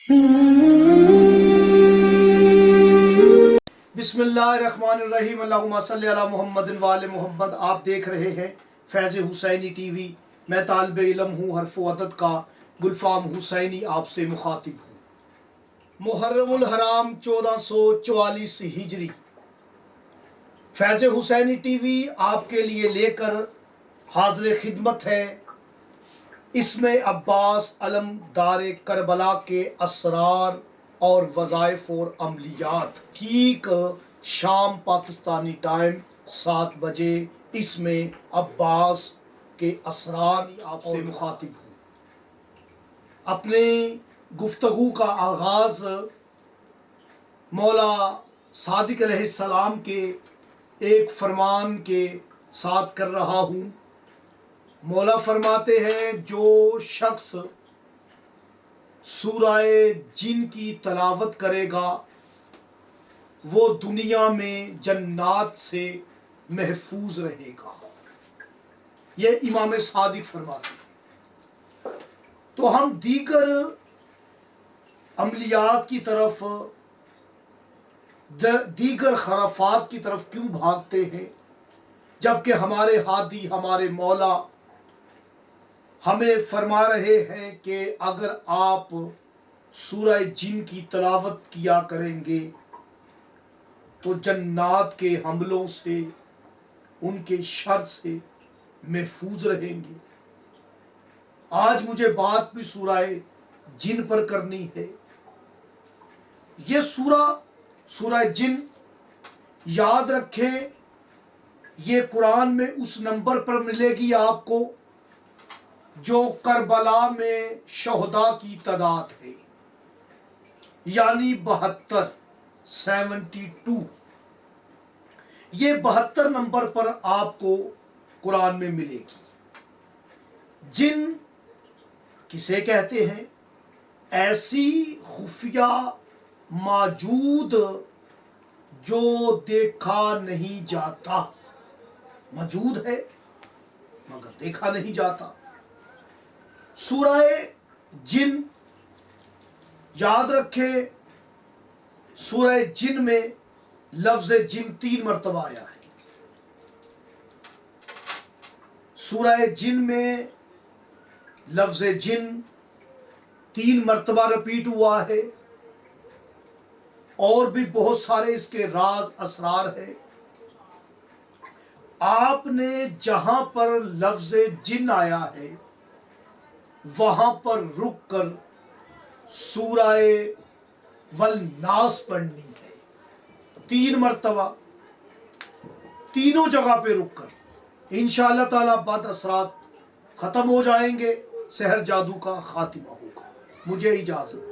बिस्मिल्लाहिर्रहमानिर्रहीम अल्लाहुम्मा सल्ली अला मुहम्मद व आले मुहम्मद। आप देख रहे हैं फैज़ हुसैनी टीवी। मैं तालिब इल्म हूँ, हर्फ अदद का गुलफाम हुसैनी आपसे मुखातिब हूँ। मुहर्रमुल हराम 1444 हिजरी। फैज़ हुसैनी टीवी आपके लिए लेकर हाज़िर खिदमत है। इसमें अब्बास अलमदार करबला के असरार और वज़ाइफ और अमलियात। ठीक शाम पाकिस्तानी टाइम 7 बजे इसमें अब्बास के असरार आपसे मुखातिब हूँ। अपने गुफ्तगू का आगाज़ मौला सादिक अलैहिस्सलाम के एक फरमान के साथ कर रहा हूँ। मौला फरमाते हैं, जो शख्स सूराए जिन की तलावत करेगा वो दुनिया में जन्नात से महफूज रहेगा। ये इमाम सादिक फरमाते हैं। तो हम दीगर अमलियात की तरफ, दीगर खराफात की तरफ क्यों भागते हैं, जबकि हमारे हादी, हमारे मौला हमें फरमा रहे हैं कि अगर आप सूरह जिन की तलावत किया करेंगे तो जन्नात के हमलों से, उनके शर से महफूज रहेंगे। आज मुझे बात भी सूरह जिन पर करनी है। ये सूरह जिन याद रखें, ये कुरान में उस नंबर पर मिलेगी आपको जो करबला में शहदा की तादाद है, यानी 72। ये 72 नंबर पर आपको कुरान में मिलेगी। जिन किसे कहते हैं? ऐसी खुफिया मौजूद जो देखा नहीं जाता। मौजूद है मगर देखा नहीं जाता। सूरह जिन याद रखे, सूरह जिन में लफ्ज़ जिन 3 मरतबा आया है। सूरह जिन में लफ्ज़ जिन 3 मरतबा रिपीट हुआ है। और भी बहुत सारे इसके राज असरार है। आपने जहां पर लफ्ज़ जिन आया है वहां पर रुक कर सूरह वल नास पढ़नी है 3 मरतबा, तीनों जगह पे रुक कर। इंशाअल्लाह ताला बद असरात खत्म हो जाएंगे, सहर जादू का खातिमा होगा। मुझे इजाजत।